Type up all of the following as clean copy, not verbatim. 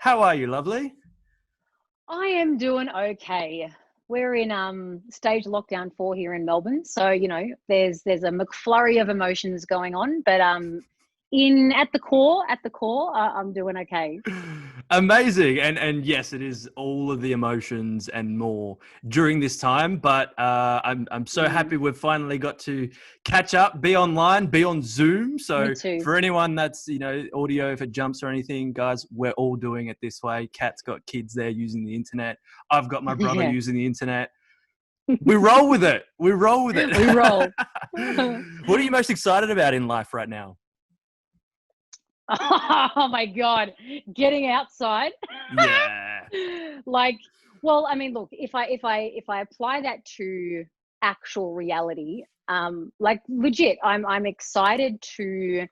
How are you, lovely? I am doing okay. We're in stage lockdown 4 here in Melbourne, so there's a McFlurry of emotions going on, but in at the core, I'm doing okay. Amazing. And yes, it is all of the emotions and more during this time. But I'm so happy we've finally got to catch up, be online, be on Zoom. Me So too. for anyone that's, audio, if it jumps or anything, guys, we're all doing it this way. Kat's got kids there using the internet. I've got my brother Yeah, using the internet. We roll with it. We roll with it. we roll. What are you most excited about in life right now? Oh my God, getting outside. Yeah. Like, well, I mean, look, if I apply that to actual reality, like legit, I'm excited to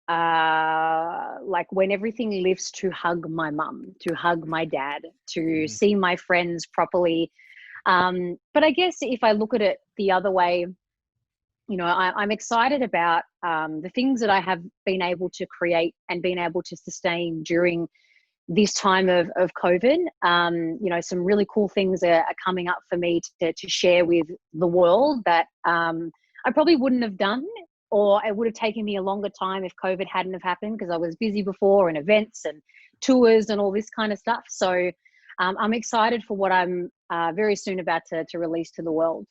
like when everything lifts, to hug my mum, to hug my dad, to see my friends properly. But I guess if I look at it the other way, I'm excited about the things that I have been able to create and been able to sustain during this time of COVID. Some really cool things are coming up for me to share with the world that I probably wouldn't have done, or it would have taken me a longer time if COVID hadn't have happened, because I was busy before, and events and tours and all this kind of stuff. So I'm excited for what I'm very soon about to release to the world.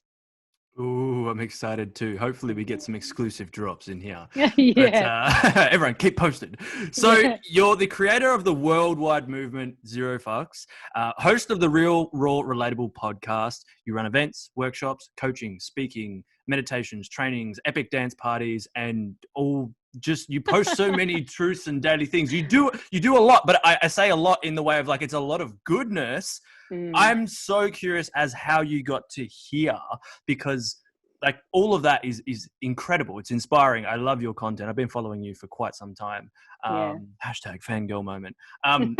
Ooh, I'm excited too. Hopefully we get some exclusive drops in here. But Yeah. everyone keep posted. So you're the creator of the worldwide movement ZeroFKS, host of the Real Raw Relatable podcast. You run events, workshops, coaching, speaking, meditations, trainings, epic dance parties, and all. Just you post so many truths and daily things. You do a lot, but I say a lot in the way of like it's a lot of goodness. I'm so curious as how you got to here, because like all of that is incredible. It's inspiring. I love your content. I've been following you for quite some time. Yeah. Hashtag fangirl moment. So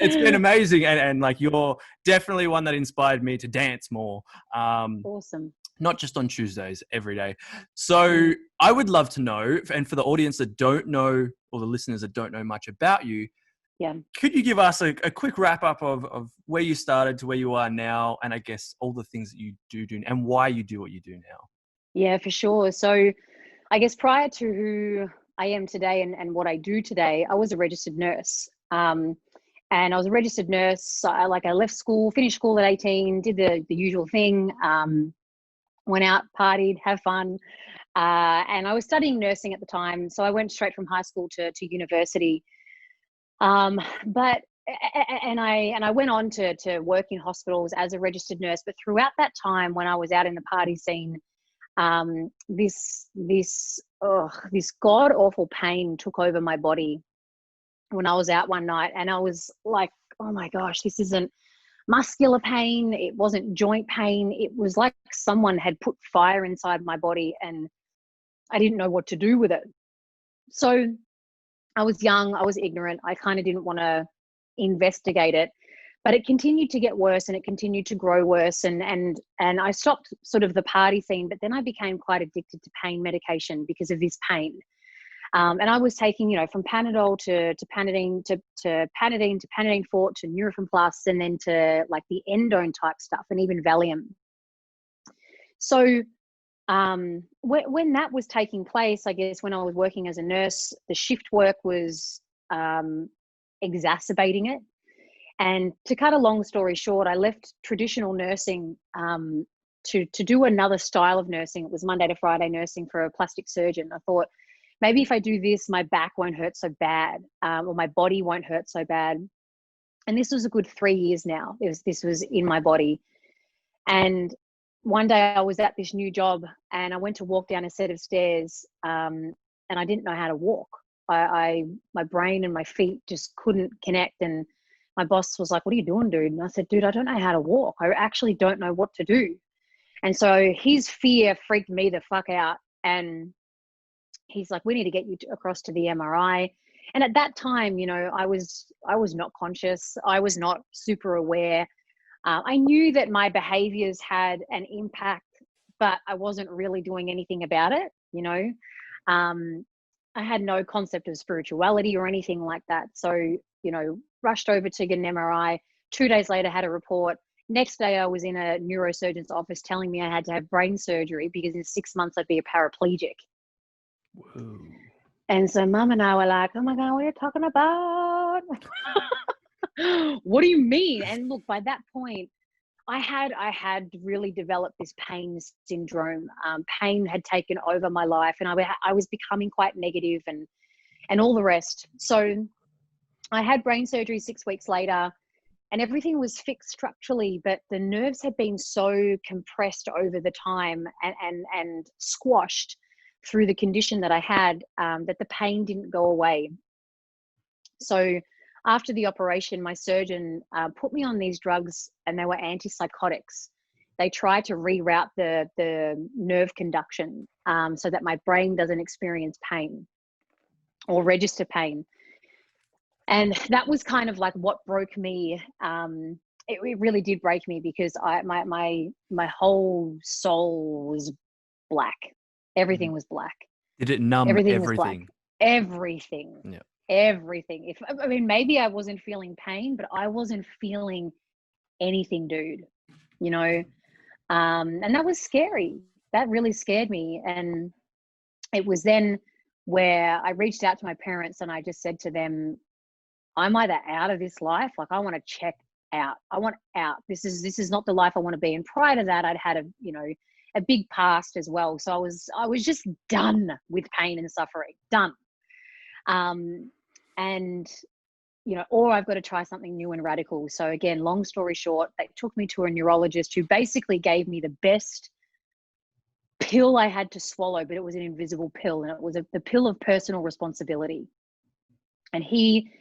it's been amazing. And like, you're definitely one that inspired me to dance more. Awesome. Not just on Tuesdays, every day. So I would love to know, and for the audience that don't know, or the listeners that don't know much about you, Yeah. could you give us a quick wrap up of where you started to where you are now, and I guess all the things that you do and why you do what you do now? Yeah, for sure. So I guess prior to who I am today and what I do today, I was a registered nurse. And I was a registered nurse. I left school, finished school at 18, did the usual thing, went out, partied, have fun. And I was studying nursing at the time. So I went straight from high school to university. But I went on to work in hospitals as a registered nurse. But throughout that time, when I was out in the party scene, this god awful pain took over my body when I was out one night, and I was like, oh my gosh, this isn't muscular pain. It wasn't joint pain. It was like someone had put fire inside my body, and I didn't know what to do with it. So I was young, I was ignorant. I kind of didn't want to investigate it, but it continued to get worse, and it continued to grow worse. And I stopped sort of the party scene, but then I became quite addicted to pain medication because of this pain. And I was taking, from Panadol to Panadine to Panadine to Panadine Forte to Nurofen Plus, and then to like the endone type stuff, and even Valium. So when that was taking place, I guess when I was working as a nurse, the shift work was exacerbating it. And to cut a long story short, I left traditional nursing to do another style of nursing. It was Monday to Friday nursing for a plastic surgeon. I thought, maybe if I do this, my back won't hurt so bad, or my body won't hurt so bad. And this was a good 3 years now. This was in my body. And one day I was at this new job, and I went to walk down a set of stairs, and I didn't know how to walk. My brain and my feet just couldn't connect. And my boss was like, "What are you doing, dude?" And I said, "Dude, I don't know how to walk. I actually don't know what to do." And so his fear freaked me the fuck out. And he's like, "We need to get you across to the MRI." And at that time, I was not conscious. I was not super aware. I knew that my behaviors had an impact, but I wasn't really doing anything about it. I had no concept of spirituality or anything like that. So, rushed over to get an MRI. 2 days later, had a report. Next day, I was in a neurosurgeon's office telling me I had to have brain surgery because in 6 months I'd be a paraplegic. Whoa. And so Mum and I were like, oh my God, what are you talking about? What do you mean? And look, by that point, I had really developed this pain syndrome. Pain had taken over my life, and I was becoming quite negative and all the rest. So I had brain surgery 6 weeks later, and everything was fixed structurally, but the nerves had been so compressed over the time and squashed through the condition that I had, that the pain didn't go away. So after the operation, my surgeon put me on these drugs, and they were antipsychotics. They try to reroute the nerve conduction so that my brain doesn't experience pain or register pain. And that was kind of like what broke me. It really did break me because my whole soul was black. Everything was black. Did it numb Everything was black. everything? Everything. Yeah. Everything. I mean, maybe I wasn't feeling pain, but I wasn't feeling anything, dude. You know, and that was scary. That really scared me. And it was then where I reached out to my parents and I just said to them, I'm either out of this life, like I want to check out. I want out. This is not the life I want to be. And prior to that, I'd had a big past as well. So I was just done with pain and suffering. Done. And or I've got to try something new and radical. So again, long story short, they took me to a neurologist who basically gave me the best pill I had to swallow, but it was an invisible pill, and it was the pill of personal responsibility. And he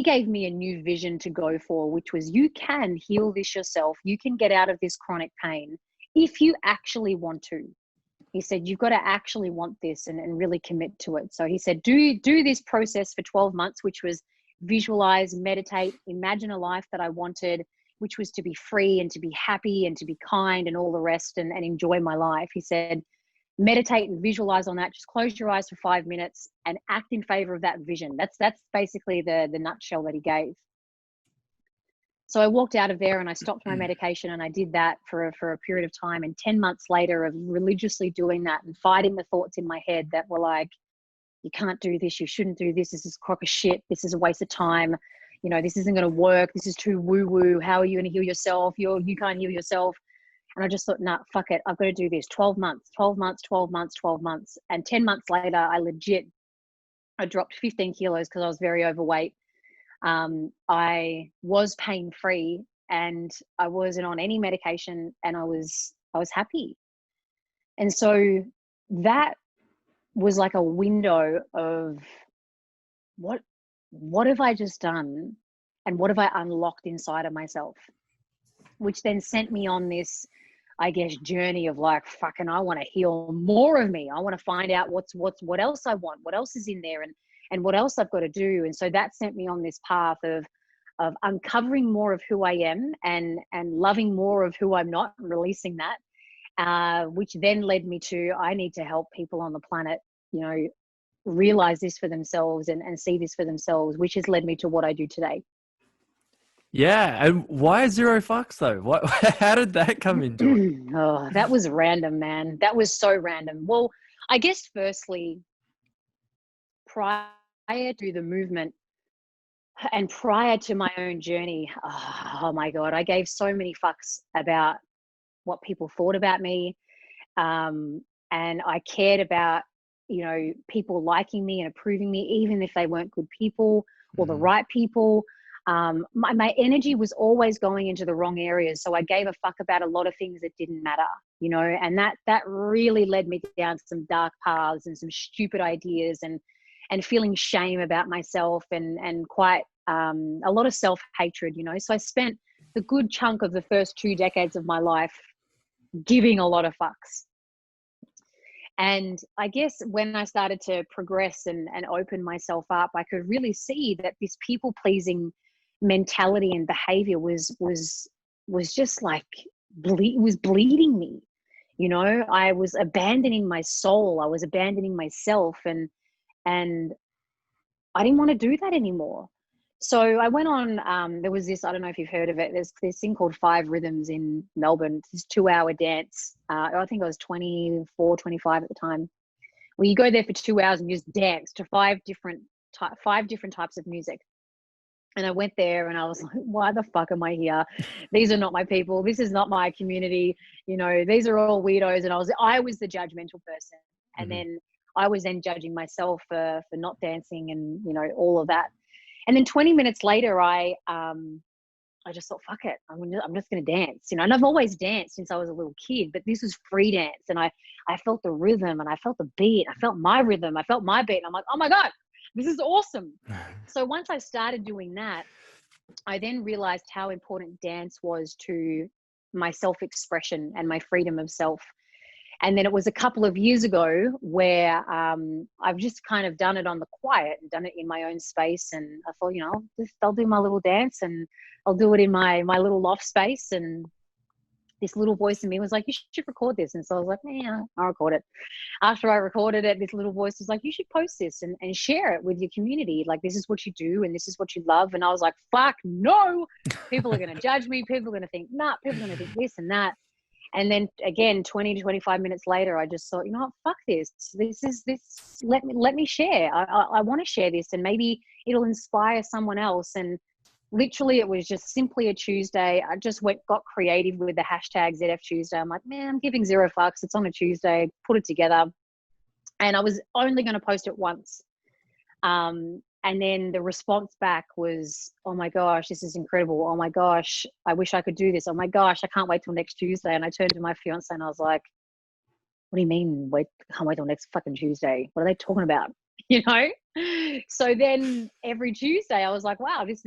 gave me a new vision to go for, which was, you can heal this yourself. You can get out of this chronic pain if you actually want to. He said, you've got to actually want this and really commit to it. So he said, do this process for 12 months, which was visualize, meditate, imagine a life that I wanted, which was to be free and to be happy and to be kind and all the rest and enjoy my life. He said, meditate and visualize on that. Just close your eyes for 5 minutes and act in favor of that vision. That's basically the nutshell that he gave. So I walked out of there and I stopped my medication, and I did that for a period of time. And 10 months later of religiously doing that and fighting the thoughts in my head that were like, you can't do this, you shouldn't do this, this is a crock of shit, this is a waste of time, this isn't going to work, this is too woo-woo, how are you going to heal yourself, you can't heal yourself. And I just thought, nah, fuck it, I've got to do this. 12 months. And 10 months later, I dropped 15 kilos because I was very overweight. I was pain-free and I wasn't on any medication, and I was happy. And so that was like a window of what have I just done, and what have I unlocked inside of myself, which then sent me on this, I guess, journey of like, fucking, I want to heal more of me. I want to find out what else I want, what else is in there, and what else I've got to do. And so that sent me on this path of uncovering more of who I am and loving more of who I'm not, and releasing that, which then led me to, I need to help people on the planet, realize this for themselves and see this for themselves, which has led me to what I do today. Yeah. And why ZeroFKS though? How did that come into it? Oh, that was random, man. That was so random. Well, I guess firstly, prior to the movement and prior to my own journey, oh my God, I gave so many fucks about what people thought about me. And I cared about, people liking me and approving me, even if they weren't good people or the right people. My energy was always going into the wrong areas. So I gave a fuck about a lot of things that didn't matter, and that really led me down some dark paths and some stupid ideas and feeling shame about myself and quite a lot of self-hatred, So I spent the good chunk of the first 2 decades of my life giving a lot of fucks. And I guess when I started to progress and open myself up, I could really see that this people-pleasing mentality and behavior was just like was bleeding me. I was abandoning my soul. I was abandoning myself, and I didn't want to do that anymore. So I went on, there was this, I don't know if you've heard of it. There's this thing called Five Rhythms in Melbourne. It's this 2-hour dance. I think I was 24, 25 at the time. Where you go there for 2 hours and you just dance to five different types of music. And I went there and I was like, why the fuck am I here? These are not my people. This is not my community. You know, these are all weirdos. And I was the judgmental person. And then I was then judging myself for not dancing and, you know, all of that. And then 20 minutes later, I just thought, fuck it. I'm just going to dance, you know, and I've always danced since I was a little kid, but this was free dance. And I felt the rhythm and I felt the beat. I felt my rhythm. I felt my beat. And I'm like, oh my God, this is awesome. So once I started doing that, I then realized how important dance was to my self-expression and my freedom of self. And then it was a couple of years ago where I've just kind of done it on the quiet and done it in my own space. And I thought, you know, I'll do my little dance and I'll do it in my little loft space. And this little voice in me was like, you should record this. And so I was like, yeah, I'll record it. After I recorded it, this little voice was like, you should post this and share it with your community. Like, this is what you do and this is what you love. And I was like, fuck no, people are going to judge me. People are going to think, nah, people are going to think this and that. And then again, 20 to 25 minutes later, I just thought, you know what, fuck this. Let me share. I want to share this and maybe it'll inspire someone else. And literally it was just simply a Tuesday. I just got creative with the hashtag ZF Tuesday. I'm like, man, I'm giving zero fucks. It's on a Tuesday, put it together. And I was only going to post it once. And then the response back was, oh my gosh, this is incredible. Oh my gosh, I wish I could do this. Oh my gosh, I can't wait till next Tuesday. And I turned to my fiance and I was like, what do you mean? Can't wait till next fucking Tuesday? What are they talking about? You know? So then every Tuesday I was like, wow, this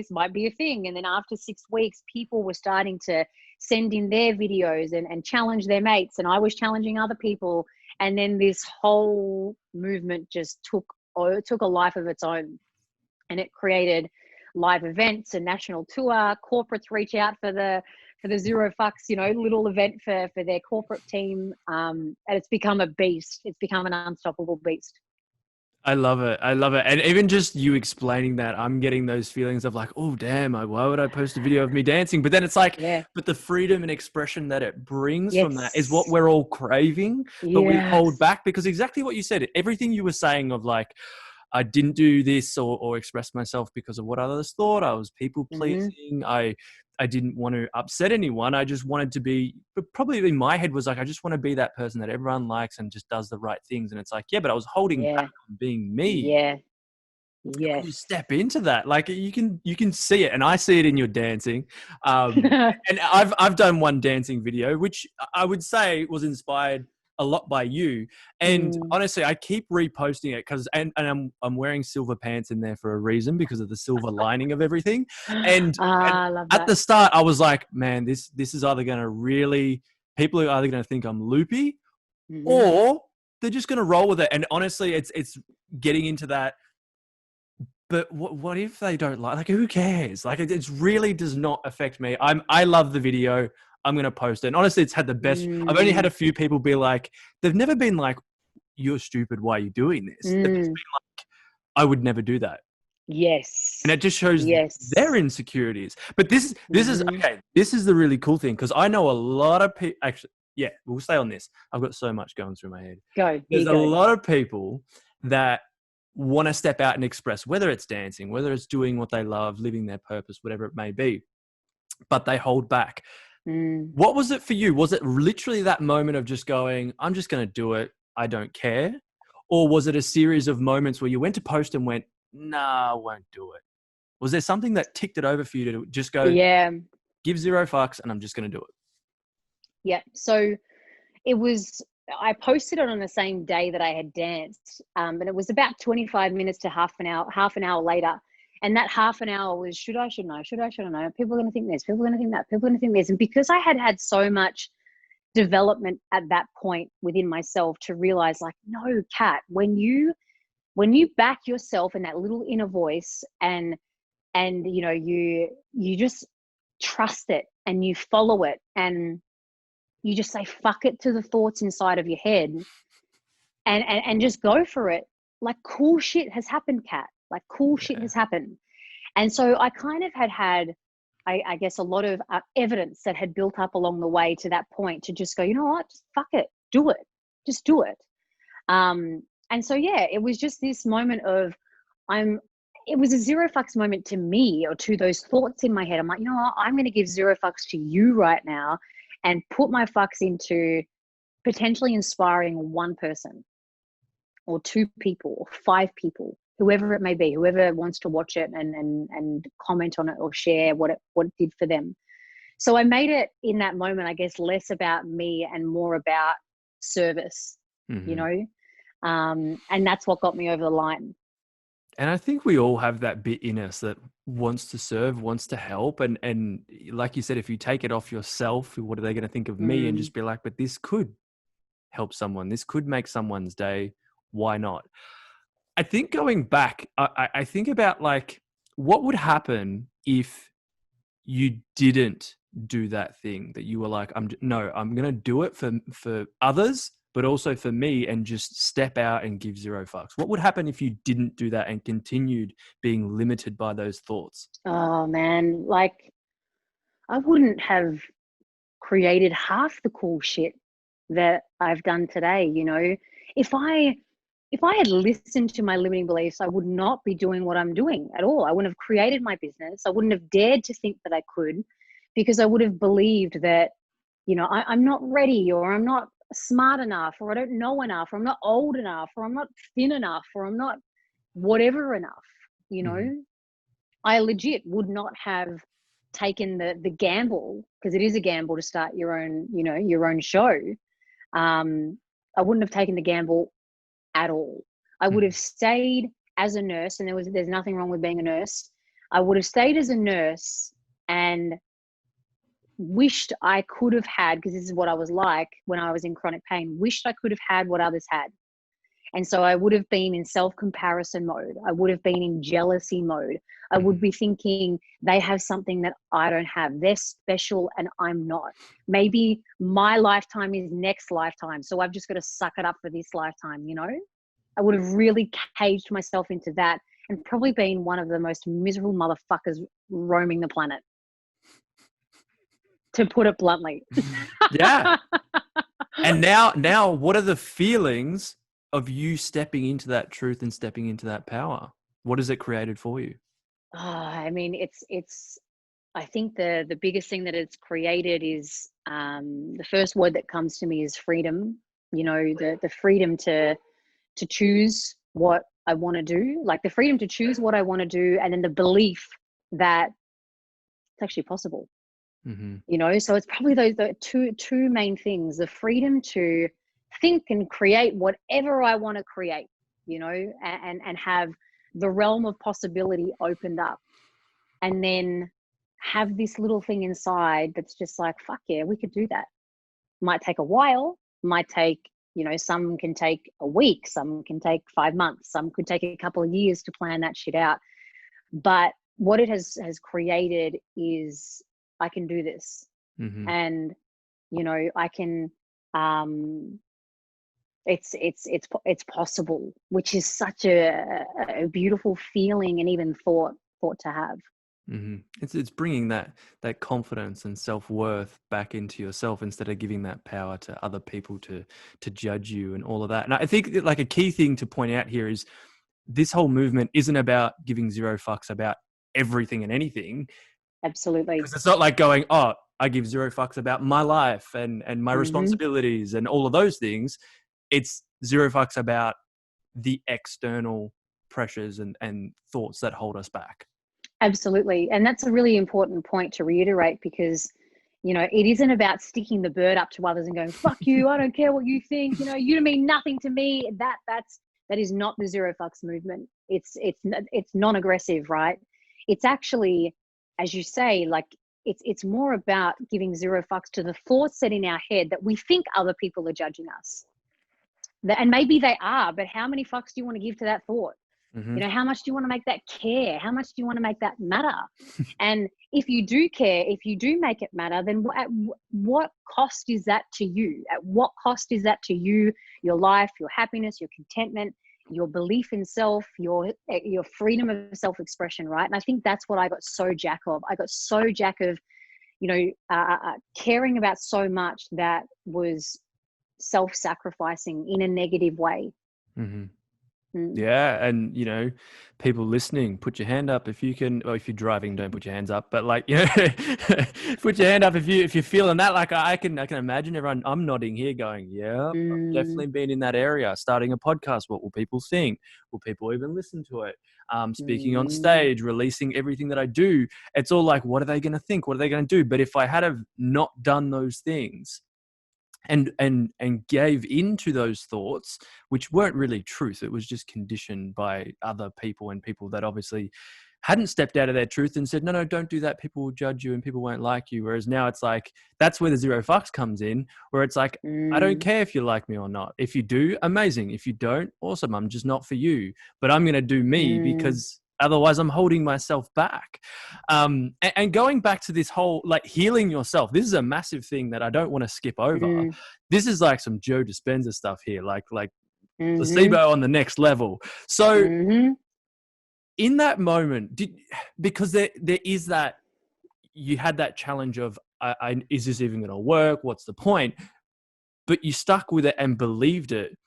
might be a thing. And then after 6 weeks, people were starting to send in their videos and challenge their mates. And I was challenging other people. And then this whole movement just took a life of its own, and it created live events, a national tour. Corporates reach out for the Zero Fucks, you know, little event for their corporate team. And it's become a beast. It's become an unstoppable beast. I love it. I love it. And even just you explaining that, I'm getting those feelings of like, oh, damn, why would I post a video of me dancing? But then it's like, yeah. But the freedom and expression that it brings Yes. from that is what we're all craving, but we hold back because exactly what you said, everything you were saying of like, I didn't do this or express myself because of what others thought. I was people pleasing. I didn't want to upset anyone. I just wanted to be, but probably in my head was like, I just want to be that person that everyone likes and just does the right things. And it's like, yeah, but I was holding back on being me. Yeah. Yes. When you step into that, like you can see it, and I see it in your dancing. And I've done one dancing video, which I would say was inspired a lot by you. And honestly, I keep reposting it because and I'm wearing silver pants in there for a reason because of the silver lining of everything. And, I love that. At the start, I was like, man, this is either going to really, people are either going to think I'm loopy or they're just going to roll with it. And honestly, it's getting into that. But what if they don't like who cares? Like it really does not affect me. I love the video. I'm going to post it. And honestly, it's had the best. I've only had a few people be like, they've never been like, you're stupid. Why are you doing this? They've just been like, I would never do that. Yes. And it just shows their insecurities. But this is, okay, this is the really cool thing. Cause I know a lot of people, actually, yeah, we'll stay on this. I've got so much going through my head. There's a lot of people that want to step out and express, whether it's dancing, whether it's doing what they love, living their purpose, whatever it may be, but they hold back. What was it for you? Was it literally that moment of just going, I'm just going to do it, I don't care? Or was it a series of moments where you went to post and went, nah, I won't do it? Was there something that ticked it over for you to just go, give zero fucks and I'm just going to do it? Yeah. So I posted it on the same day that I had danced. And it was about 25 minutes to half an hour later. And that half an hour was, should I, shouldn't I? Should I, shouldn't I? People are going to think this, people are going to think that, people are going to think this. And because I had so much development at that point within myself to realize like, no, Kat, when you back yourself in that little inner voice and you know, you just trust it and you follow it and you just say, fuck it to the thoughts inside of your head and just go for it. Like cool shit has happened, Kat. Like cool shit has happened. And so I kind of had, I guess, a lot of evidence that had built up along the way to that point to just go, you know what, just fuck it, do it, just do it. And so, yeah, it was just this moment of it was a zero fucks moment to me, or to those thoughts in my head. I'm like, you know what, I'm going to give zero fucks to you right now and put my fucks into potentially inspiring one person or two people or five people, whoever it may be, whoever wants to watch it and comment on it or share what it did for them. So I made it in that moment, I guess, less about me and more about service, you know, and that's what got me over the line. And I think we all have that bit in us that wants to serve, wants to help. And like you said, if you take it off yourself, what are they going to think of me? And just be like, but this could help someone. This could make someone's day. Why not? I think going back, I think about like, what would happen if you didn't do that thing that you were like, I'm going to do it for others, but also for me, and just step out and give zero fucks. What would happen if you didn't do that and continued being limited by those thoughts? Oh man, like I wouldn't have created half the cool shit that I've done today. You know, if I had listened to my limiting beliefs, I would not be doing what I'm doing at all. I wouldn't have created my business. I wouldn't have dared to think that I could, because I would have believed that, you know, I'm not ready, or I'm not smart enough, or I don't know enough, or I'm not old enough, or I'm not thin enough, or I'm not whatever enough, you know. I legit would not have taken the gamble, because it is a gamble to start your own, you know, your own show. I wouldn't have taken the gamble at all. I would have stayed as a nurse, and there's nothing wrong with being a nurse. I would have stayed as a nurse and wished I could have had, because this is what I was like when I was in chronic pain, wished I could have had what others had. And so I would have been in self-comparison mode. I would have been in jealousy mode. I would be thinking they have something that I don't have. They're special and I'm not. Maybe my lifetime is next lifetime, so I've just got to suck it up for this lifetime, you know? I would have really caged myself into that, and probably been one of the most miserable motherfuckers roaming the planet, to put it bluntly. Yeah. And now what are the feelings of you stepping into that truth and stepping into that power? What has it created for you? I mean, it's I think the biggest thing that it's created is, the first word that comes to me is freedom. You know, the freedom to choose what I want to do, like the freedom to choose what I want to do, and then the belief that it's actually possible. You know, so it's probably the two main things: the freedom to think and create whatever I want to create, you know, and have the realm of possibility opened up, and then have this little thing inside that's just like, fuck yeah, we could do that. Might take a while, might take, you know, some can take a week, some can take 5 months, some could take a couple of years to plan that shit out. But what it has created is, I can do this. And, you know, I can, it's possible, which is such a beautiful feeling, and even thought to have. It's bringing that confidence and self-worth back into yourself, instead of giving that power to other people to judge you and all of that. And I think that, like, a key thing to point out here is this whole movement isn't about giving zero fucks about everything and anything. Absolutely. Because it's not like going, oh, I give zero fucks about my life and my responsibilities and all of those things. It's zero fucks about the external pressures and thoughts that hold us back. Absolutely. And that's a really important point to reiterate, because, you know, it isn't about sticking the bird up to others and going, fuck you, I don't care what you think, you know, you mean nothing to me. That is not the zero fucks movement. It's non-aggressive, right? It's actually, as you say, like, it's more about giving zero fucks to the thoughts set in our head that we think other people are judging us. And maybe they are, but how many fucks do you want to give to that thought? You know, how much do you want to make that care? How much do you want to make that matter? And if you do care, if you do make it matter, then at what cost is that to you? At what cost is that to you, your life, your happiness, your contentment? your belief in self, your freedom of self-expression, right? And I think that's what I got so jack of. I got so jack of, caring about so much that was self-sacrificing in a negative way. Mm-hmm. Mm. Yeah, and people listening, put your hand up if you can. Or if you're driving, don't put your hands up. But put your hand up if you're feeling that. Like I can imagine everyone. I'm nodding here, going, "Yeah, I've definitely been in that area." Starting a podcast, what will people think? Will people even listen to it? Speaking on stage, releasing everything that I do. It's all like, what are they going to think? What are they going to do? But if I had have not done those things, and gave into those thoughts, which weren't really truth, it was just conditioned by other people, and people that obviously hadn't stepped out of their truth and said, no, don't do that, people will judge you and people won't like you. Whereas now it's like, that's where the zero fucks comes in, where it's like, I don't care if you like me or not. If you do, amazing. If you don't, awesome. I'm just not for you, but I'm going to do me because otherwise I'm holding myself back. And going back to this whole, like, healing yourself, this is a massive thing that I don't want to skip over. This is like some Joe Dispenza stuff here, like placebo on the next level. So in that moment, because there is that, you had that challenge of, is this even going to work? What's the point? But you stuck with it and believed it.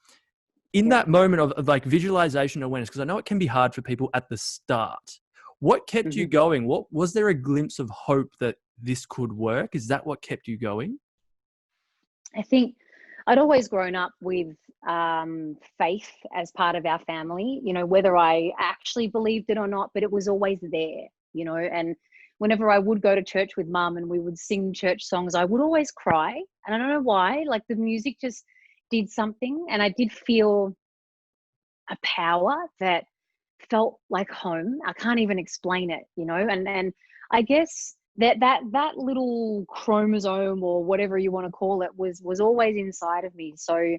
In that moment of like visualization awareness, because I know it can be hard for people at the start. What kept you going? What was there a glimpse of hope that this could work? Is that what kept you going? I think I'd always grown up with faith as part of our family, whether I actually believed it or not, but it was always there, and whenever I would go to church with mum and we would sing church songs, I would always cry. And I don't know why, like the music just did something. And I did feel a power that felt like home. I can't even explain it, and I guess that little chromosome or whatever you want to call it was always inside of me. So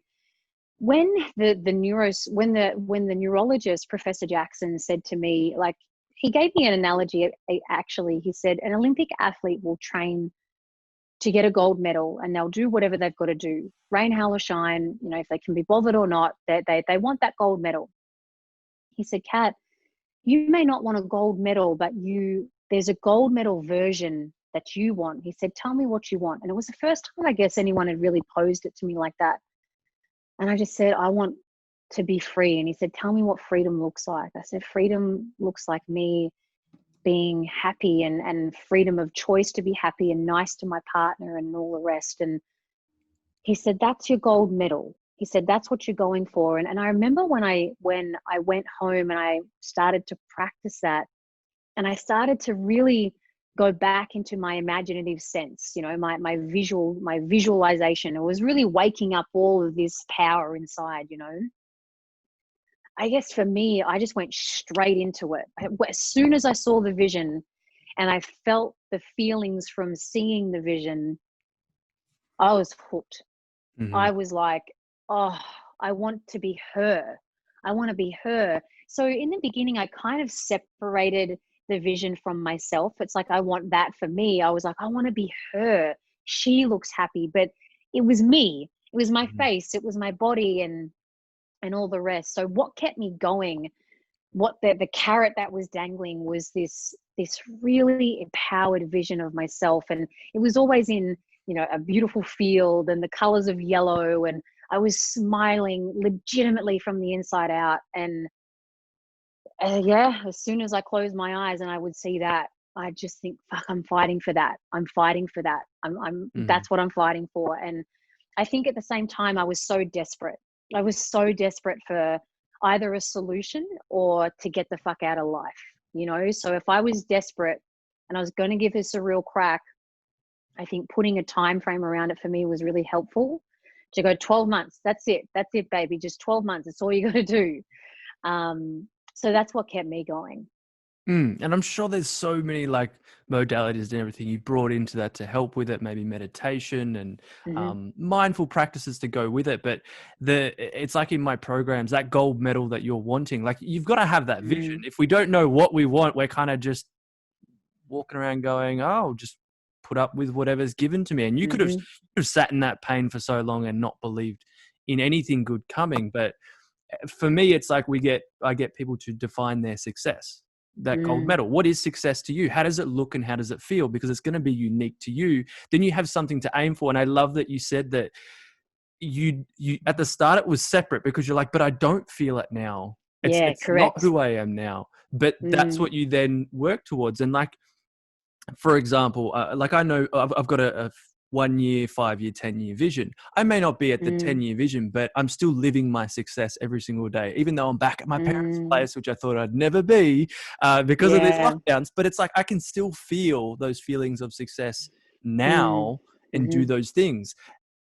when the neurologist, Professor Jackson, said to me, like, he gave me an analogy. Actually, he said an Olympic athlete will train to get a gold medal and they'll do whatever they've got to do, rain, hail or shine, if they can be bothered or not, they want that gold medal. He said, Kat, you may not want a gold medal, but there's a gold medal version that you want. He said, tell me what you want. And it was the first time, I guess, anyone had really posed it to me like that. And I just said, I want to be free. And he said, tell me what freedom looks like. I said, freedom looks like me being happy and freedom of choice to be happy and nice to my partner and all the rest. And he said, that's your gold medal. He said, that's what you're going for. And I remember when I went home and I started to practice that, and I started to really go back into my imaginative sense, my visualization. It was really waking up all of this power inside, I guess for me, I just went straight into it. As soon as I saw the vision and I felt the feelings from seeing the vision, I was hooked. I was like, oh, I want to be her. I want to be her. So in the beginning, I kind of separated the vision from myself. It's like, I want that for me. I was like, I want to be her. She looks happy, but it was me. It was my face. It was my body and all the rest. So what kept me going, what the carrot that was dangling was this really empowered vision of myself. And it was always in, a beautiful field and the colors of yellow. And I was smiling legitimately from the inside out. And as soon as I closed my eyes and I would see that, I just think, fuck, I'm fighting for that. I'm fighting for that. That's what I'm fighting for. And I think at the same time, I was so desperate. I was so desperate for either a solution or to get the fuck out of life, So if I was desperate and I was going to give this a real crack, I think putting a time frame around it for me was really helpful. To go 12 months, that's it, baby, just 12 months. It's all you got to do. So that's what kept me going. And I'm sure there's so many like modalities and everything you brought into that to help with it, maybe meditation and mindful practices to go with it. But it's like in my programs, that gold medal that you're wanting, like you've got to have that vision. If we don't know what we want, we're kind of just walking around going, oh, just put up with whatever's given to me. And you could have sat in that pain for so long and not believed in anything good coming. But for me, it's like I get people to define their success, that gold Mm, medal. What is success to you? How does it look and how does it feel? Because it's going to be unique to you. Then you have something to aim for. And I love that you said that you at the start it was separate because you're like, but I don't feel it now. yeah, It's not correct. who I am now. But that's Mm, what you then work towards. And like, for example, like I know I've got a 1 year, 5 year, 10 year vision. I may not be at the mm, 10 year vision, but I'm still living my success every single day, even though I'm back at my parents' mm, place, which I thought I'd never be because of these yeah. lockdowns. But it's like I can still feel those feelings of success Mm, now and hmm. do those things.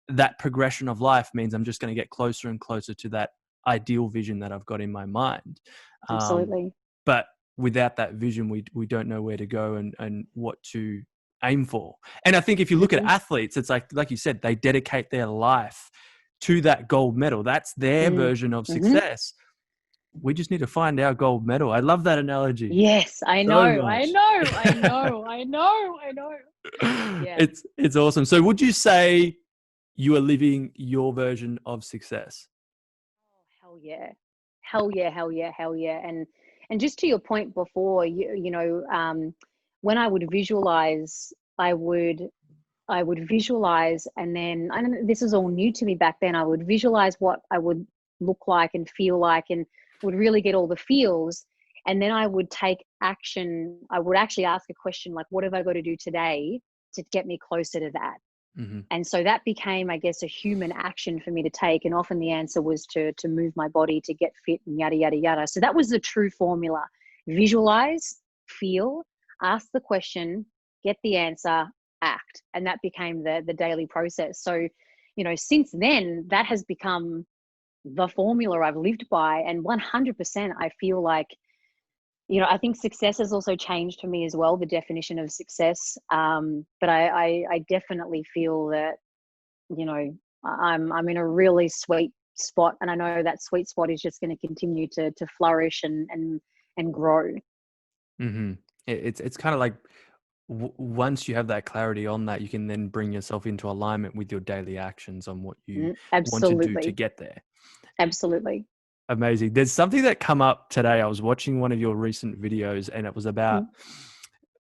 That progression of life means I'm just going to get closer and closer to that ideal vision that I've got in my mind. Um, Absolutely. but without that vision, we don't know where to go and what to aim for. And I think if you look at Hmm. athletes, it's like you said, they dedicate their life to that gold medal. That's their Mm, version of hmm. success. We just need to find our gold medal. I love that analogy Yes, I so know. I much. know. I know. I know. I know. Yeah. It's awesome. So would you say you are living your version of success? Oh, hell yeah. Hell yeah, hell yeah, hell yeah. And just to your point before, when I would visualize, I would visualize, and then I don't know, this is all new to me back then. I would visualize what I would look like and feel like, and would really get all the feels. And then I would take action. I would actually ask a question like, what have I got to do today to get me closer to that? Hmm. And so that became, I guess, a human action for me to take. And often the answer was to move my body, to get fit, and yada, yada, yada. So that was the true formula: visualize, feel, ask the question, get the answer, act. And that became the daily process. So, since then, that has become the formula I've lived by. And 100%, I feel like, I think success has also changed for me as well, the definition of success. But I definitely feel that, I'm in a really sweet spot, and I know that sweet spot is just going to continue to flourish and grow. Hmm. It's kind of like once you have that clarity on that, you can then bring yourself into alignment with your daily actions on what you Mm, want to do to absolutely. get there. Absolutely. Amazing. There's something that come up today. I was watching one of your recent videos and it was about Mm,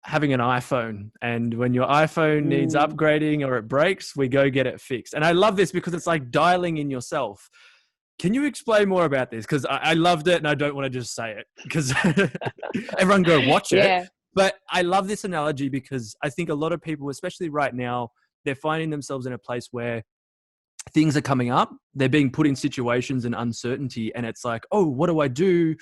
having an iPhone, and when your iPhone needs mm, upgrading or it breaks, we go get it fixed. And I love this because it's like dialing in yourself. Can you explain more about this? Because I loved it and I don't want to just say it because everyone go watch it. yeah. But I love this analogy because I think a lot of people, especially right now, they're finding themselves in a place where things are coming up. They're being put in situations and uncertainty. And it's like, oh, what do I do?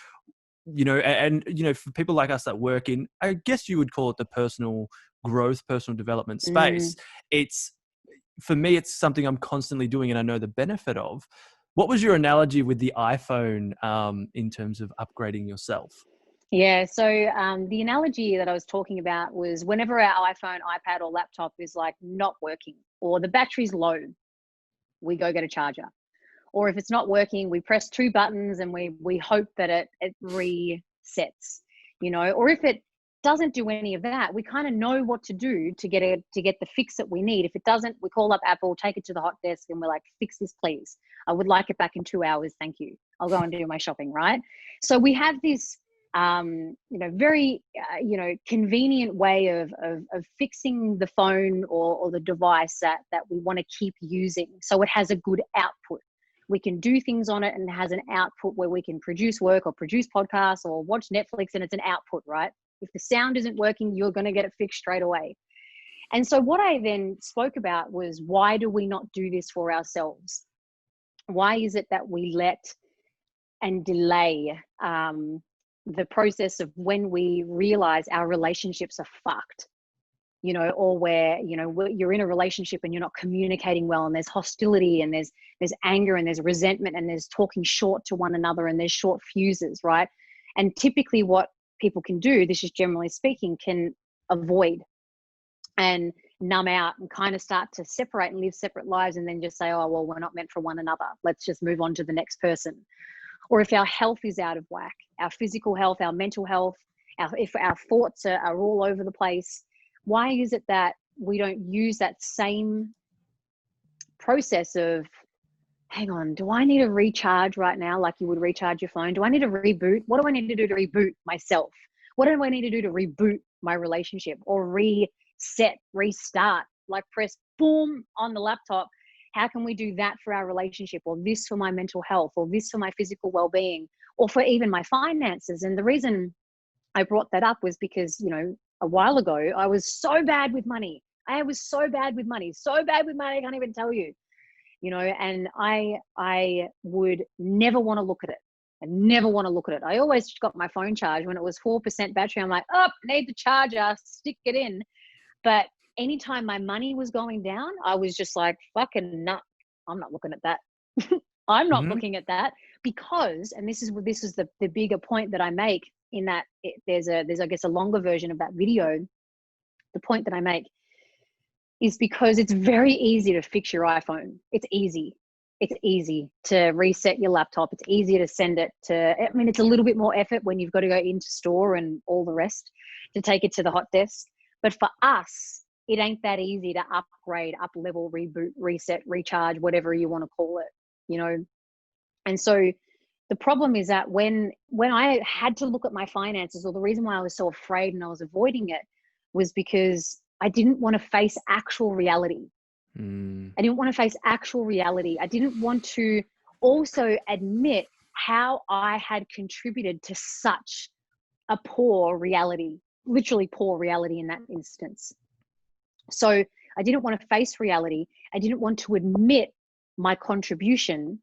For people like us that work in, I guess you would call it the personal growth, personal development Mm. space. It's, for me, it's something I'm constantly doing and I know the benefit of. What was your analogy with the iPhone in terms of upgrading yourself? Yeah. So the analogy that I was talking about was whenever our iPhone, iPad, or laptop is like not working, or the battery's low, we go get a charger. Or if it's not working, we press two buttons and we hope that it resets, or if it doesn't do any of that, we kind of know what to do to get the fix that we need. If it doesn't, we call up Apple, take it to the hot desk, and we're like, fix this please. I would like it back in 2 hours, thank you. I'll go and do my shopping, right? So we have this very convenient way of fixing the phone or the device that we want to keep using, so it has a good output. We can do things on it and it has an output where we can produce work or produce podcasts or watch Netflix, and it's an output, right? If the sound isn't working, you're going to get it fixed straight away. And so what I then spoke about was, why do we not do this for ourselves? Why is it that we let and delay the process of when we realize our relationships are fucked? Or where, you're in a relationship and you're not communicating well, and there's hostility, and there's anger, and there's resentment, and there's talking short to one another, and there's short fuses, right? And typically what people can do, this is generally speaking, can avoid and numb out and kind of start to separate and live separate lives, and then just say, oh, well, we're not meant for one another. Let's just move on to the next person. Or if our health is out of whack, our physical health, our mental health, if our thoughts are all over the place, why is it that we don't use that same process of hang on, do I need to recharge right now like you would recharge your phone? Do I need to reboot? What do I need to do to reboot myself? What do I need to do to reboot my relationship or reset, restart, like press boom on the laptop? How can we do that for our relationship, or this for my mental health, or this for my physical well-being, or for even my finances? And the reason I brought that up was because, you know, a while ago, I was so bad with money. I was so bad with money, I can't even tell you, you know, and I would never want to look at it. I never want to look at it. I always got my phone charged when it was 4% battery. I'm like, oh, need the charger, stick it in. But anytime my money was going down, I was just like, fucking nut. I'm not looking at that. I'm not Mm-hmm. looking at that because, and this is the bigger point that I make in that there's I guess a longer version of that video. The point that I make is because it's very easy to fix your iPhone. It's easy. It's easy to reset your laptop. It's easier to send it to, I mean, it's a little bit more effort when you've got to go into store and all the rest to take it to the hot desk. But for us, it ain't that easy to upgrade, up level, reboot, reset, recharge, whatever you want to call it, you know? And so the problem is that when I had to look at my finances, or the reason why I was so afraid and I was avoiding it was because I didn't want to face actual reality. I didn't want to face actual reality. I didn't want to also admit how I had contributed to such a poor reality, literally poor reality in that instance. So I didn't want to face reality. I didn't want to admit my contribution.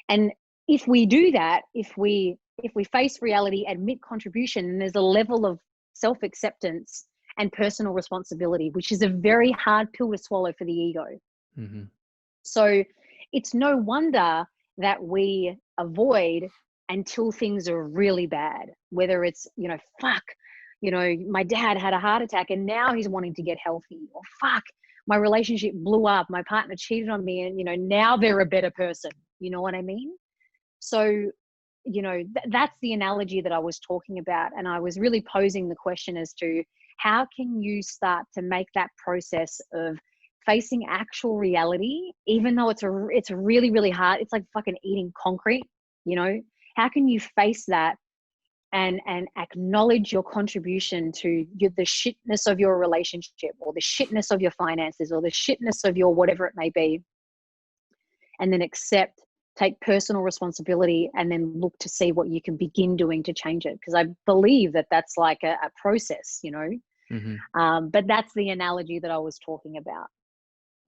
And if we do that, if we face reality, admit contribution, then there's a level of self-acceptance and personal responsibility, which is a very hard pill to swallow for the ego. Mm-hmm. So it's no wonder that we avoid until things are really bad, whether it's, you know, fuck, you know, my dad had a heart attack and now he's wanting to get healthy, or fuck, my relationship blew up, my partner cheated on me and, you know, now they're a better person. You know what I mean? So, you know, that's the analogy that I was talking about. And I was really posing the question as to how can you start to make that process of facing actual reality, even though it's really, really hard. It's like fucking eating concrete, you know? How can you face that and acknowledge your contribution to the shitness of your relationship, or the shitness of your finances, or the shitness of your whatever it may be, and then accept, take personal responsibility, and then look to see what you can begin doing to change it? Because I believe that that's like a process, you know? Mm-hmm. But that's the analogy that I was talking about.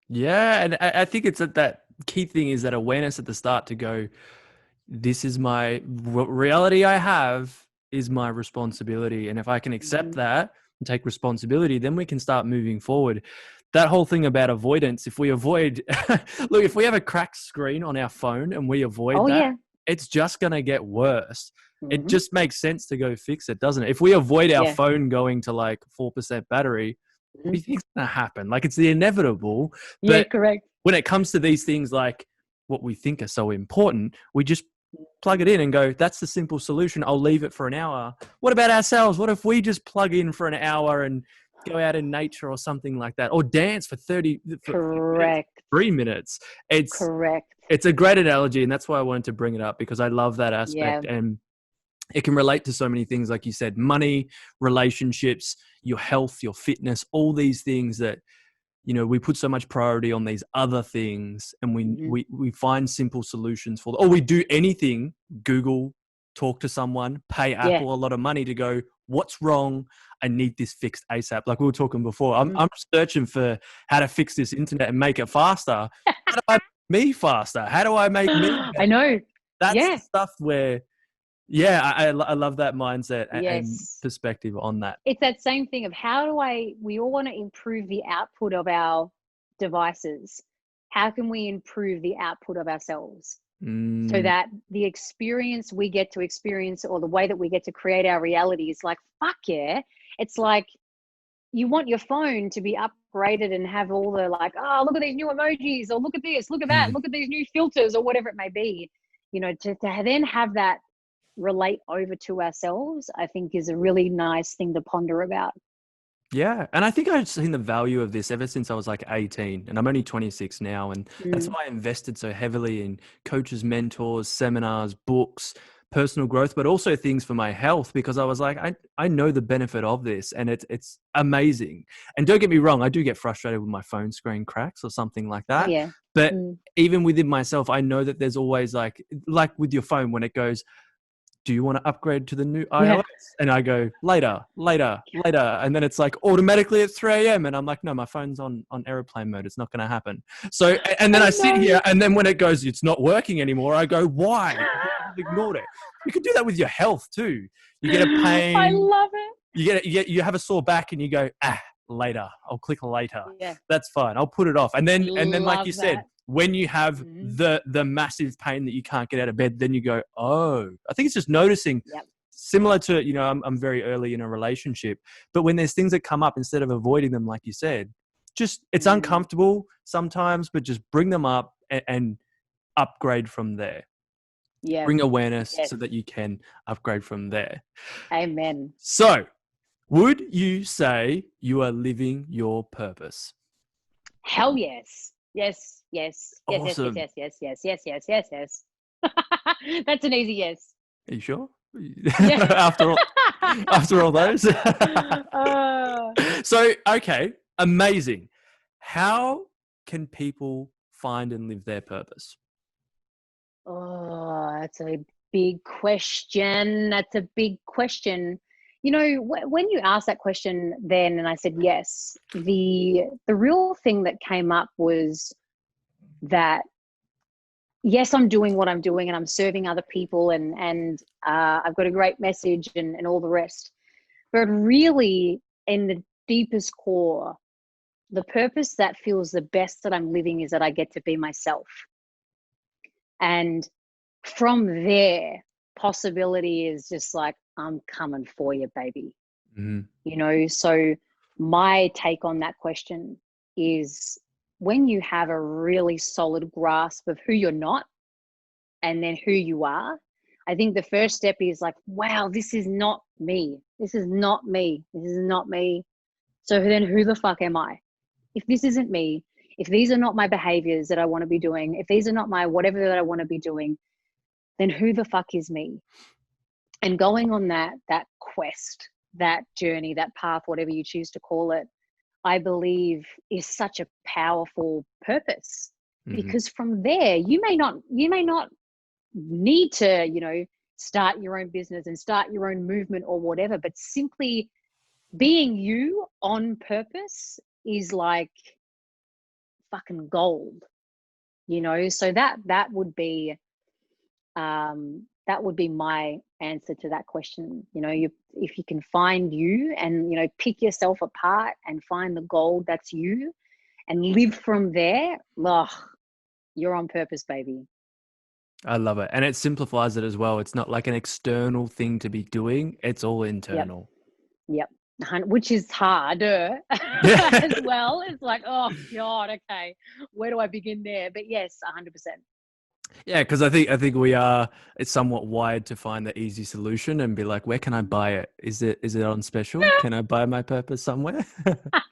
Yeah, and I think it's that key thing is that awareness at the start to go, this is my reality I have is my responsibility. And if I can accept that and take responsibility, then we can start moving forward. That whole thing about avoidance, if we avoid, look, if we have a cracked screen on our phone and we avoid that, it's just going to get worse. It just makes sense to go fix it, doesn't it? If we avoid our phone going to like 4% battery, what do you think's going to happen? Like, it's the inevitable. But correct. when it comes to these things, like what we think are so important, we just plug it in and go, that's the simple solution. I'll leave it for an hour. What about ourselves? What if we just plug in for an hour and go out in nature or something like that, or dance for 3 minutes? It's a great analogy. And that's why I wanted to bring it up, because I love that aspect. And it can relate to so many things, like you said, money, relationships, your health, your fitness, all these things that, you know, we put so much priority on these other things, and we find simple solutions for them. Or we do anything, Google, talk to someone, pay Apple a lot of money to go, what's wrong? I need this fixed ASAP. Like we were talking before, I'm searching for how to fix this internet and make it faster. How do I make me faster? How do I make me better? I know. That's the stuff where, I love that mindset and perspective on that. It's that same thing of we all want to improve the output of our devices. How can we improve the output of ourselves so that the experience we get to experience, or the way that we get to create our reality, is like, fuck yeah. It's like you want your phone to be upgraded and have all the like, oh, look at these new emojis, or look at this, look at that, look at these new filters, or whatever it may be, you know, to then have that relate over to ourselves, I think is a really nice thing to ponder about. Yeah. And I think I've seen the value of this ever since I was like 18, and I'm only 26 now. And that's Mm, why I invested so heavily in coaches, mentors, seminars, books, personal growth, but also things for my health, because I was like, I know the benefit of this, and it's amazing. And don't get me wrong, I do get frustrated when my phone screen cracks or something like oh that. yeah. But Mm. even within myself, I know that there's always like with your phone when it goes, do you want to upgrade to the new Yeah. iOS? And I go, later, later, later. And then it's like automatically at 3 a.m. And I'm like, no, my phone's on airplane mode. It's not going to happen. So, and then I I sit know. here, and then when it goes, it's not working anymore, I go, why? Because I just ignored it. You could do that with your health too. You get a I pain, love it. you have a sore back, and you go, later, I'll click later. Yeah. That's fine, I'll put it off. And then like you Love said, that. when you have Mhm. the massive pain that you can't get out of bed, then you go, oh, I think it's just noticing, Yep. similar to, I'm very early in a relationship, but when there's things that come up, instead of avoiding them, like you said, just, it's Mm. uncomfortable sometimes, but just bring them up and upgrade from there. Yeah. Bring awareness Yes. so that you can upgrade from there. Amen. So, would you say you are living your purpose? Hell yes. Yes. Yes. Yes. Yes. Yes. Awesome. Yes. Yes. Yes. Yes. Yes. Yes. Yes. That's an easy yes. Are you sure? Yeah. after all, after all those. uh, So, okay, amazing. How can people find and live their purpose? oh, that's a big question. That's a big question. You know, when you asked that question then, and I said yes, the real thing that came up was that yes, I'm doing what I'm doing, and I'm serving other people, and I've got a great message, and all the rest. But really, in the deepest core, the purpose that feels the best that I'm living is that I get to be myself. And from there, possibility is just like, I'm coming for you, baby. Mhm. So my take on that question is, when you have a really solid grasp of who you're not and then who you are, I think the first step is like, wow, this is not me. This is not me. This is not me. So then who the fuck am I? If this isn't me, if these are not my behaviors that I want to be doing, if these are not my whatever that I want to be doing, then who the fuck is me? And going on that quest, that journey, that path, whatever you choose to call it, I believe is such a powerful purpose. Mhm. Because from there, you may not need to, start your own business and start your own movement or whatever, but simply being you on purpose is like fucking gold. So that would be my answer to that question. If you can find you and pick yourself apart and find the gold that's you and live from there, you're on purpose, baby. I love it. And it simplifies it as well. It's not like an external thing to be doing, it's all Yep. internal. Yep. Which is harder Yeah. as well. It's like, oh God, okay, where do I begin there? But yes, 100%. Yeah, because I think we are, it's somewhat wired to find the easy solution and be like, where can I buy it? Is it on special? Can I buy my purpose somewhere?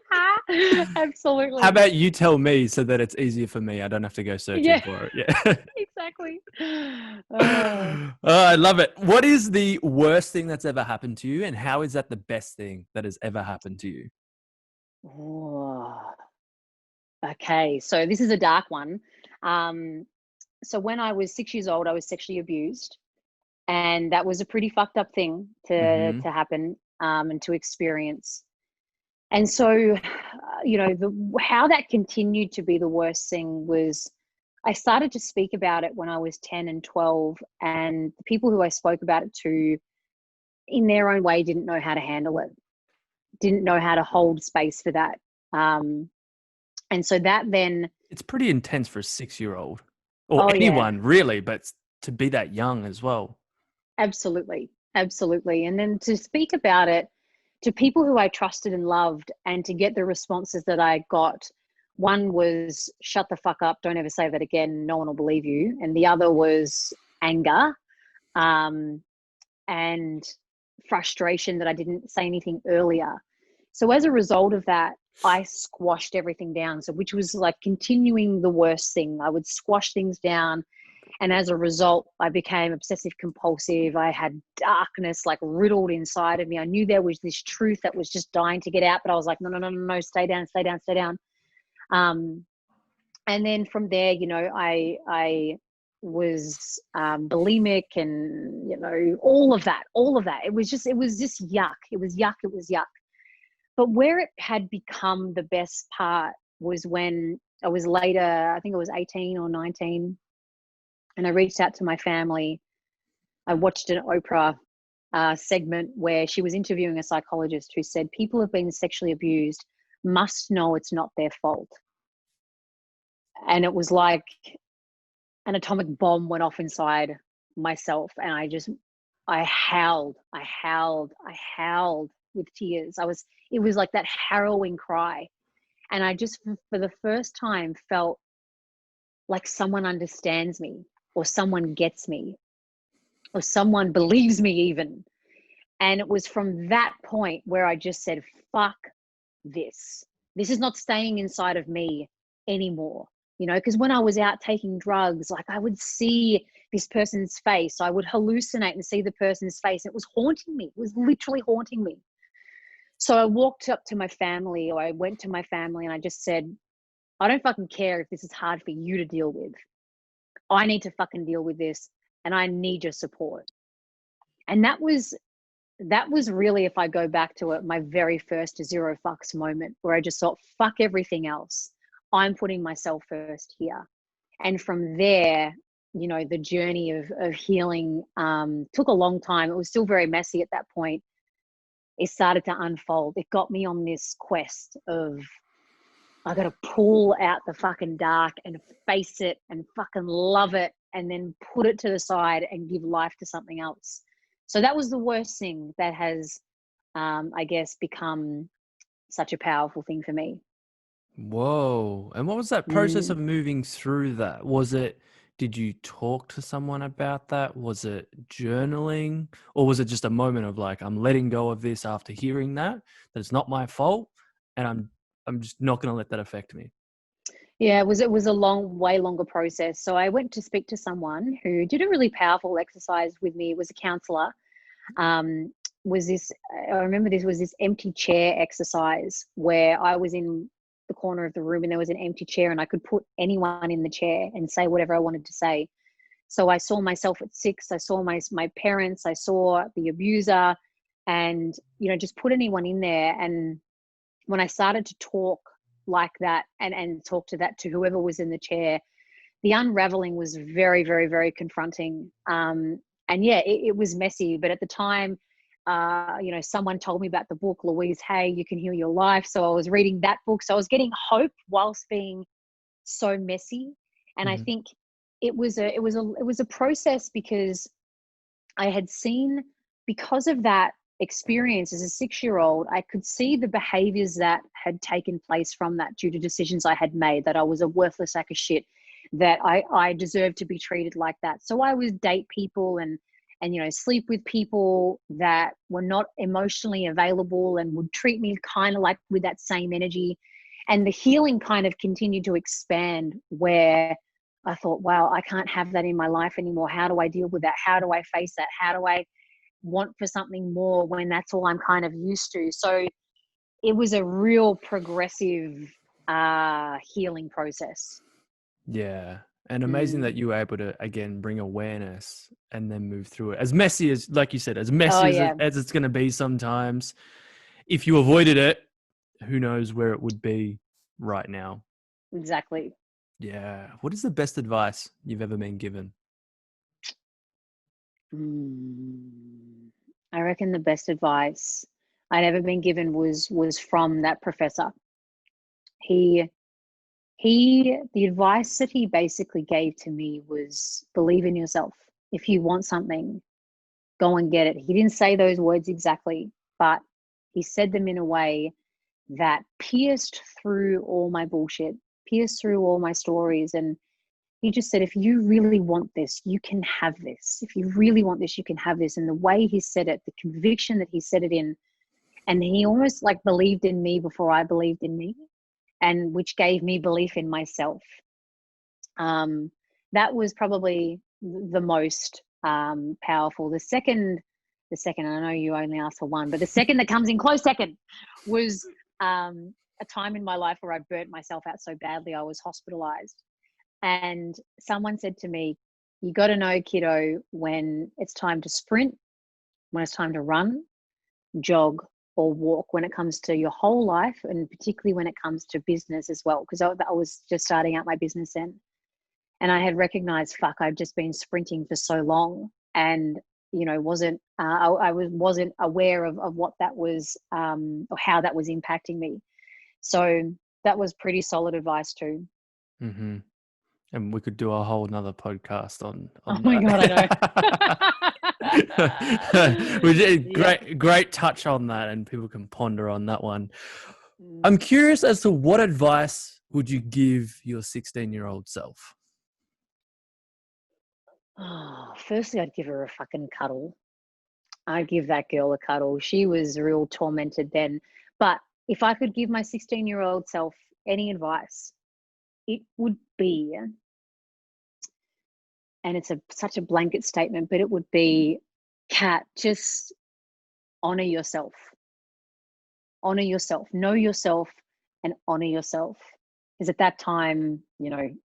How Absolutely. about you tell me so that it's easier for me? I don't have to go searching Yeah, for it. Yeah. exactly. Oh, I love it. What is the worst thing that's ever happened to you, and how is that the best thing that has ever happened to you? Oh, okay, so this is a dark one. Um, so when I was 6 years old, I was sexually abused, and that was a pretty fucked up thing to Hmm. to happen and to experience. And so, how that continued to be the worst thing was, I started to speak about it when I was 10 and 12, and the people who I spoke about it to, in their own way, didn't know how to handle it, didn't know how to hold space for that. Um, and so that then, It's pretty intense for a 6-year-old or oh yeah, anyone really, but to be that young as well. absolutely, absolutely. And then to speak about it to people who I trusted and loved, and to get the responses that I got. One was, shut the fuck up, don't ever say that again, no one will believe you. And the other was anger, um, and frustration that I didn't say anything earlier. So as a result of that, I squashed everything down. So which was like continuing the worst thing. I would squash things down. And as a result, I became obsessive compulsive. I had darkness like riddled inside of me. I knew there was this truth that was just dying to get out, but I was like, no, no, no, no, no, stay down, stay down, stay down. And then from there, you know, I was bulimic, and, you know, all of that. It was just yuck. It was yuck. But where it had become the best part was when I was later, I think I was 18 or 19, and I reached out to my family. I watched an Oprah segment where she was interviewing a psychologist who said people who have been sexually abused must know it's not their fault. And it was like an atomic bomb went off inside myself, and I howled with tears. It was like that harrowing cry. And I just, for the first time, felt like someone understands me, or someone gets me, or someone believes me even. And it was from that point where I just said, fuck this. This is not staying inside of me anymore. You know, because when I was out taking drugs, like I would see this person's face. I would hallucinate and see the person's face. It was haunting me. It was literally haunting me. So I walked up to my family, or I went to my family, and I just said, I don't fucking care if this is hard for you to deal with. I need to fucking deal with this, and I need your support. And that was really, if I go back to it, my very first zero fucks moment, where I just thought, fuck everything else. I'm putting myself first here. And from there, you know, the journey of healing took a long time. It was still very messy at that point. It started to unfold. It got me on this quest of, I got to pull out the fucking dark and face it and fucking love it, and then put it to the side and give life to something else. So that was the worst thing that has, I guess, become such a powerful thing for me. Whoa. And what was that process of moving through that? Did you talk to someone about that? Was it journaling? Or was it just a moment of like, I'm letting go of this after hearing that it's not my fault, and I'm just not going to let that affect me? Yeah, it was a way longer process. So I went to speak to someone who did a really powerful exercise with me. It was a counselor. I remember this was this empty chair exercise where I was in the corner of the room and there was an empty chair, and I could put anyone in the chair and say whatever I wanted to say. So I saw myself at 6, I saw my parents, I saw the abuser, and, you know, just put anyone in there. And when I started to talk like that and talk to whoever was in the chair, the unraveling was very, very, very confronting. And yeah, it was messy. But at the time, you know, someone told me about the book, Louise Hay, You Can Heal Your Life. So I was reading that book. So I was getting hope whilst being so messy. And I think it was a process, because I had seen, because of that experience as a 6-year-old, I could see the behaviors that had taken place from that due to decisions I had made, that I was a worthless sack of shit, that I deserved to be treated like that. So I would date people and you know, sleep with people that were not emotionally available and would treat me kind of like with that same energy. And the healing kind of continued to expand, where I thought, wow, I can't have that in my life anymore. How do I deal with that? How do I face that? How do I want for something more when that's all I'm kind of used to? So it was a real progressive healing process. Yeah. And amazing that you were able to, again, bring awareness and then move through it. As messy as, like you said, as messy as it's going to be sometimes, if you avoided it, who knows where it would be right now. Exactly. Yeah. What is the best advice you've ever been given? I reckon the best advice I'd ever been given was from that professor. The advice that he basically gave to me was, believe in yourself. If you want something, go and get it. He didn't say those words exactly, but he said them in a way that pierced through all my bullshit, pierced through all my stories. And he just said, if you really want this, you can have this. If you really want this, you can have this. And the way he said it, the conviction that he said it in, And he almost like believed in me before I believed in me, and which gave me belief in myself. That was probably the most powerful. The second, I know you only asked for one, but the second that comes in close second was a time in my life where I burnt myself out so badly I was hospitalized. And someone said to me, you got to know, kiddo, when it's time to sprint, when it's time to run, jog, or walk, when it comes to your whole life, and particularly when it comes to business as well, because I was just starting out my business then. And I had recognized, fuck, I've just been sprinting for so long, and wasn't wasn't aware of what that was, or how that was impacting me. So that was pretty solid advice too. Mm-hmm. And we could do a whole nother podcast on Oh my God, I know. We did Yeah. great touch on that, and people can ponder on that one. I'm curious as to what advice would you give your 16-year-old self? Oh, firstly, I'd give her a fucking cuddle. I'd give that girl a cuddle. She was real tormented then. But if I could give my 16-year-old self any advice, it would be, and it's such a blanket statement, but it would be, Kat, just honor yourself. Honor yourself. Know yourself and honor yourself. Because at that time,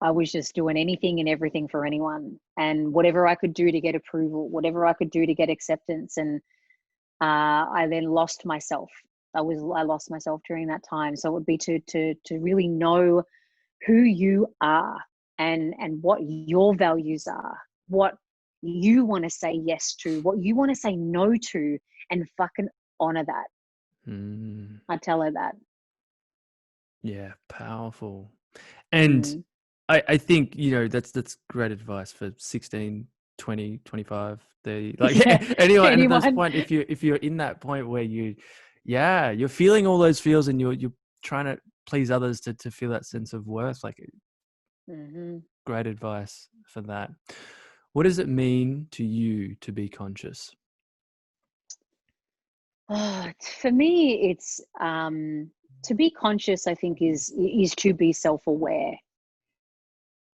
I was just doing anything and everything for anyone, and whatever I could do to get approval, whatever I could do to get acceptance. And I then lost myself. I lost myself during that time. So it would be to really know who you are, and what your values are, what you want to say yes to, what you want to say no to, and fucking honor that. I tell her that. Yeah, powerful. And I think, that's great advice for 16, 20, 25, 30. Like anyone. And at this point, if you're in that point where you're feeling all those feels, and you're trying to please others to feel that sense of worth, like great advice for that. What does it mean to you to be conscious? For me, it's to be conscious, I think, is to be self-aware.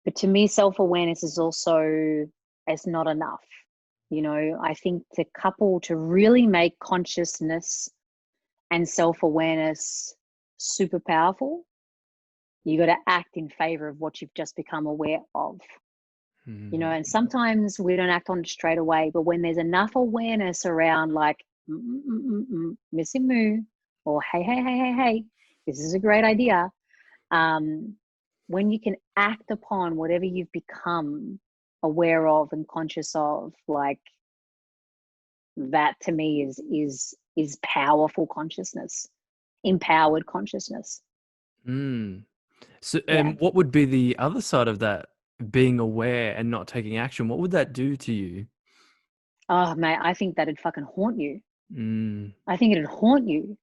But to me, self-awareness is also, it's not enough. I think to really make consciousness and self-awareness super powerful, you got to act in favor of what you've just become aware of. And sometimes we don't act on it straight away, but when there's enough awareness around, like, missing moo, or hey, this is a great idea. When you can act upon whatever you've become aware of and conscious of, like, that to me is powerful consciousness, empowered consciousness. So, what would be the other side of that? Being aware and not taking action. What would that do to you? Oh, mate, I think that'd fucking haunt you. I think it'd haunt you.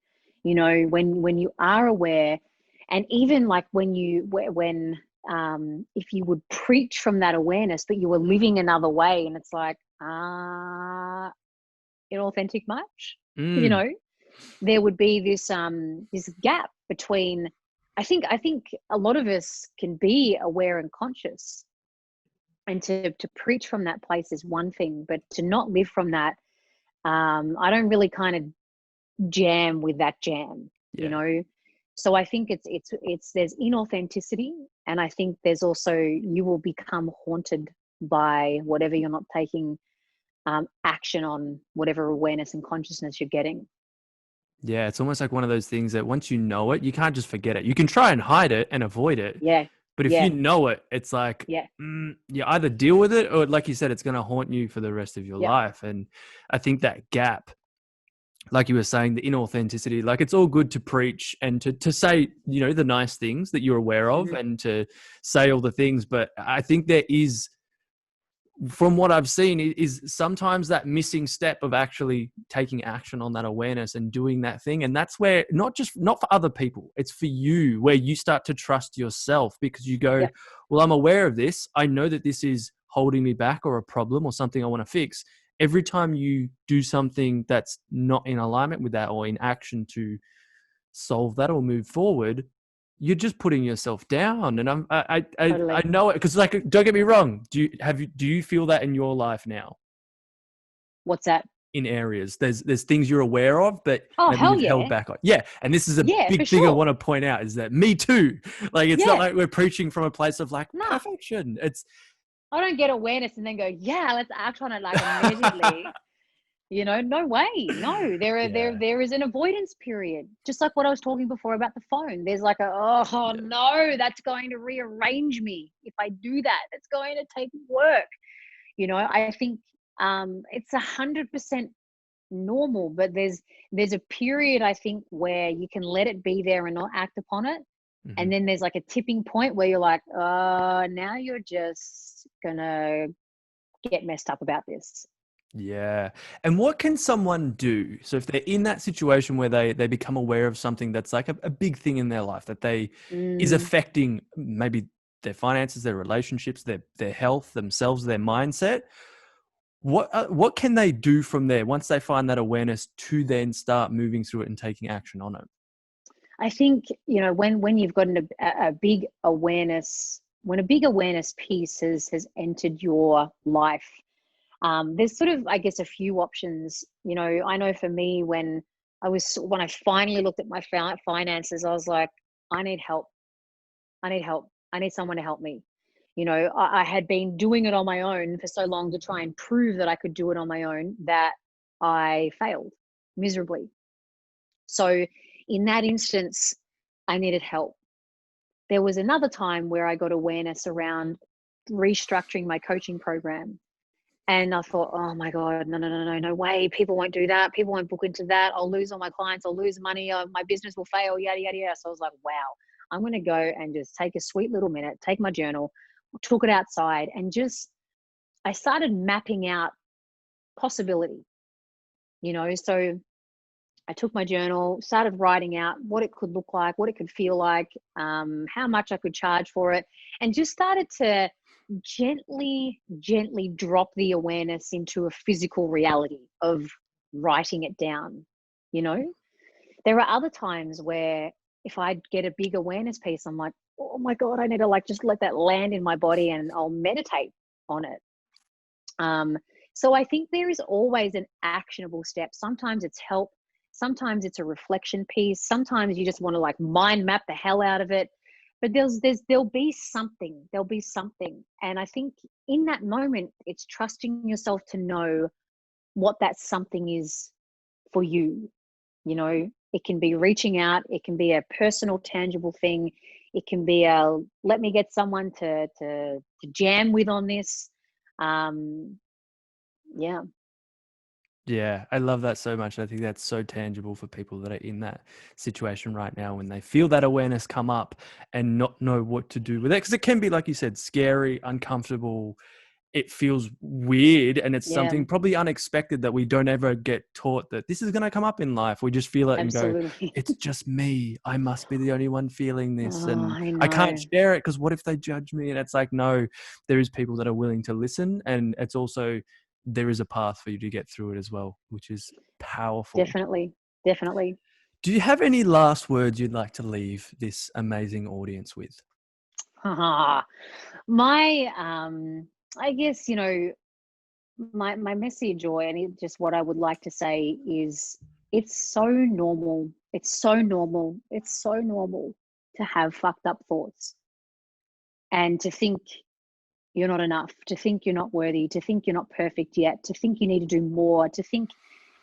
When you are aware, and even like when if you would preach from that awareness, but you were living another way, and it's like, inauthentic much. There would be this gap between. I think a lot of us can be aware and conscious, and to preach from that place is one thing, but to not live from that, I don't really kind of jam with that jam. So I think it's there's inauthenticity, and I think there's also, you will become haunted by whatever you're not taking action on, whatever awareness and consciousness you're getting. Yeah, it's almost like one of those things that once you know it, you can't just forget it. You can try and hide it and avoid it. Yeah. But if you know it, it's like, you either deal with it, or like you said, it's going to haunt you for the rest of your life. And I think that gap, like you were saying, the inauthenticity, like, it's all good to preach and to say, the nice things that you're aware of, and to say all the things. But I think there is, from what I've seen, is sometimes that missing step of actually taking action on that awareness and doing that thing. And that's where, not for other people, it's for you, where you start to trust yourself, because you go, well, I'm aware of this. I know that this is holding me back, or a problem, or something I want to fix. every time you do something that's not in alignment with that or in action to solve that or move forward, you're just putting yourself down. And I Totally. know it, because like, don't get me wrong. Do you feel that in your life now? What's that? In areas, there's things you're aware of, but Oh, maybe hell you've held yeah. back on. Yeah, and this is a Yeah, for big thing I sure. want to point out, is that me too. Like, it's not Yeah. like we're preaching from a place of like Nah, perfection. It's I don't get awareness and then go, yeah, let's act on it like immediately. No way. No, yeah, there is an avoidance period. Just like what I was talking before about the phone. There's like oh yeah, no, that's going to rearrange me. If I do that, that's going to take work. I think it's 100% normal, but there's a period, I think, where you can let it be there and not act upon it. mhm, And then there's like a tipping point where you're like, now you're just gonna get messed up about this. yeah. And what can someone do? So if they're in that situation where they become aware of something that's like a big thing in their life that they is Mm, affecting maybe their finances, their relationships, their health, themselves, their mindset. What can they do from there once they find that awareness to then start moving through it and taking action on it? I think, when you've got a big awareness, when a big awareness piece has entered your life, there's sort of, I guess, a few options. I know for me, when I finally looked at my finances, I was like, I need help. I need help. I need someone to help me. I had been doing it on my own for so long to try and prove that I could do it on my own, that I failed miserably. So in that instance, I needed help. There was another time where I got awareness around restructuring my coaching program. And I thought, oh my God, no, no, no, no, no way. People won't do that. People won't book into that. I'll lose all my clients. I'll lose money. My business will fail, yada, yada, yada. So I was like, wow, I'm going to go and just take a sweet little minute, take my journal, took it outside, and I started mapping out possibility, So I took my journal, started writing out what it could look like, what it could feel like, how much I could charge for it, and just started to gently, gently drop the awareness into a physical reality of writing it down. You know, there are other times where if I get a big awareness piece, I'm like, oh my God, I need to just let that land in my body and I'll meditate on it. So I think there is always an actionable step. Sometimes it's help. Sometimes it's a reflection piece. Sometimes you just want to mind map the hell out of it. But there'll be something. There'll be something. And I think in that moment, it's trusting yourself to know what that something is for you. It can be reaching out. It can be a personal, tangible thing. It can be let me get someone to jam with on this. Yeah. Yeah, I love that so much. I think that's so tangible for people that are in that situation right now when they feel that awareness come up and not know what to do with it. Because it can be, like you said, scary, uncomfortable. It feels weird, and it's Yeah, something probably unexpected that we don't ever get taught that this is going to come up in life. We just feel it and go, absolutely. it's just me. I must be the only one feeling this. Oh, And I I can't know. share it because what if they judge me? And it's like, no, there is people that are willing to listen. And it's also, there is a path for you to get through it as well, which is powerful. Definitely. Definitely. Do you have any last words you'd like to leave this amazing audience with? My I guess, my message, just what I would like to say is, it's so normal. It's so normal. It's so normal to have fucked up thoughts and to think you're not enough, to think you're not worthy, to think you're not perfect yet, to think you need to do more, to think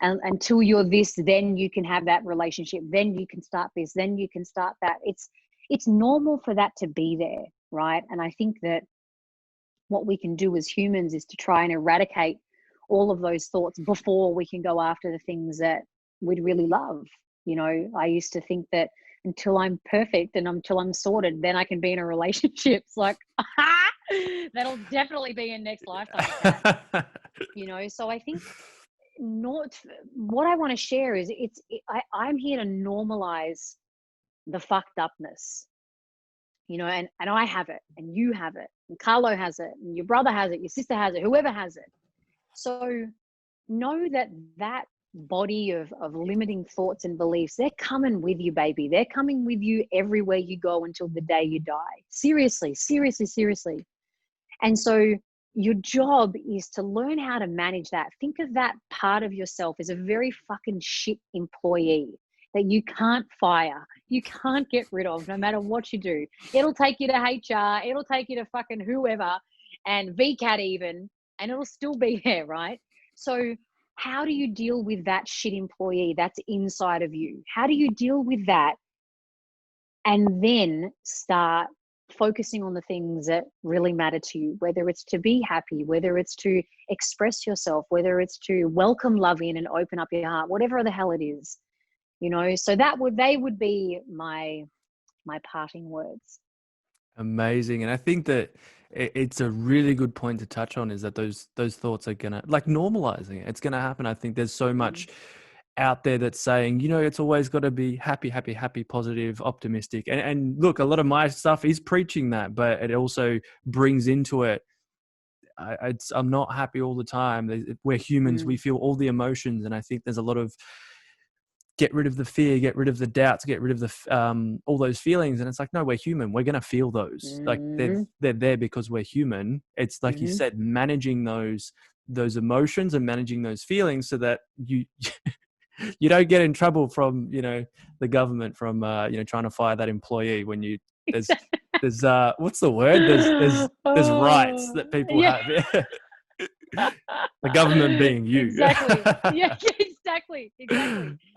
until you're this, then you can have that relationship, then you can start this, then you can start that. It's normal for that to be there, right? And I think that what we can do as humans is to try and eradicate all of those thoughts before we can go after the things that we'd really love. I used to think that until I'm perfect and until I'm sorted, then I can be in a relationship. It's like, that'll definitely be in next lifetime, cat. So I think, not what I want to share is, I'm here to normalize the fucked upness, and I have it, and you have it, and Carlo has it, and your brother has it, your sister has it, whoever has it. So know that that body of limiting thoughts and beliefs, they're coming with you, baby. They're coming with you everywhere you go until the day you die. Seriously, seriously, seriously. And so your job is to learn how to manage that. Think of that part of yourself as a very fucking shit employee that you can't fire, you can't get rid of, no matter what you do. It'll take you to HR, it'll take you to fucking whoever, and VCAT even, and it'll still be there, right? So how do you deal with that shit employee that's inside of you? How do you deal with that and then start focusing on the things that really matter to you, whether it's to be happy, whether it's to express yourself, whether it's to welcome love in and open up your heart, whatever the hell it is, you know? So they would be my parting words. Amazing. And I think that it's a really good point to touch on, is that those thoughts are gonna, like, normalizing it. It's gonna happen. I think there's so much out there that's saying, you know, it's always got to be happy, happy, happy, positive, optimistic. And look, a lot of my stuff is preaching that, but it also brings into it, I'm not happy all the time. We're humans. We feel all the emotions. And I think there's a lot of, get rid of the fear, get rid of the doubts, get rid of the all those feelings. And it's like, no, we're human. We're going to feel those. Like they're there because we're human. It's like you said, managing those emotions and managing those feelings so that you you don't get in trouble from, you know, the government, from you know, trying to fire that employee when you there's what's the word? There's rights that people have. The government being you. Exactly. Yeah, exactly.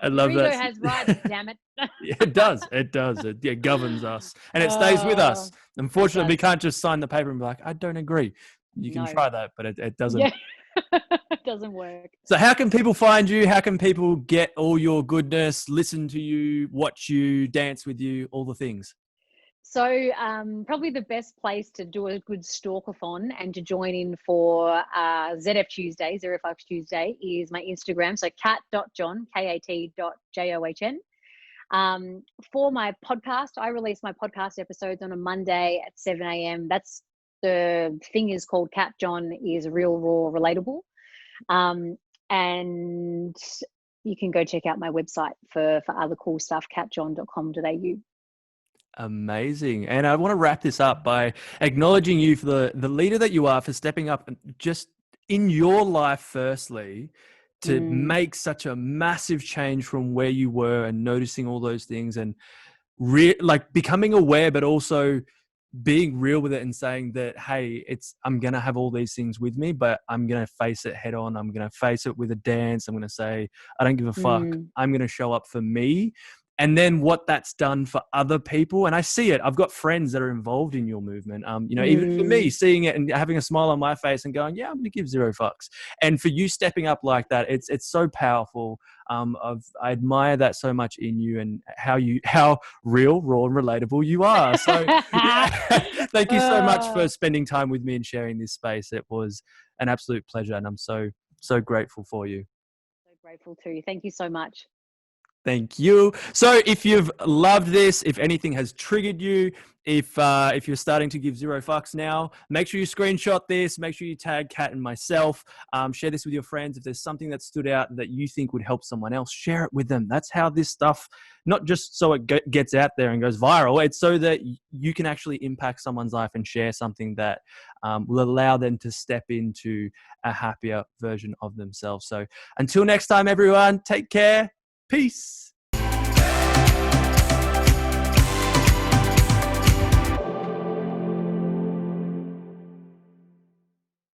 I love your that. ego has rights, damn it. It does. It governs us, and it stays with us. Unfortunately, we can't just sign the paper and be like, I don't agree. You can try that, but it doesn't. Yeah. It doesn't work. So how can people find you? How can people get all your goodness, listen to you, watch you, dance with you, all the things? So probably the best place to do a good stalkathon and to join in for ZF Tuesday, ZeroFKS Tuesday, is my Instagram. So kat.john, kat.john. For my podcast, I release my podcast episodes on a Monday at 7 a.m. That's the thing, is called Kat John is Real, Raw, Relatable. And you can go check out my website for other cool stuff, katjohn.com.au. Amazing. And I want to wrap this up by acknowledging you for the leader that you are, for stepping up just in your life, firstly, to make such a massive change from where you were, and noticing all those things, and like becoming aware, but also being real with it and saying that, hey, I'm going to have all these things with me, but I'm going to face it head on. I'm going to face it with a dance. I'm going to say, I don't give a fuck. I'm going to show up for me. And then what that's done for other people. And I see it. I've got friends that are involved in your movement. You know, even for me, seeing it and having a smile on my face and going, yeah, I'm going to give zero fucks. And for you stepping up like that, it's so powerful. I admire that so much in you, and how real, raw, and relatable you are. So thank you so much for spending time with me and sharing this space. It was an absolute pleasure, and I'm so grateful for you. So grateful too. Thank you so much. Thank you. So if you've loved this, if anything has triggered you, if you're starting to give zero fucks now, make sure you screenshot this. Make sure you tag Kat and myself. Share this with your friends. If there's something that stood out that you think would help someone else, share it with them. That's how this stuff, not just so it gets out there and goes viral, it's so that you can actually impact someone's life and share something that will allow them to step into a happier version of themselves. So until next time, everyone, take care. Peace.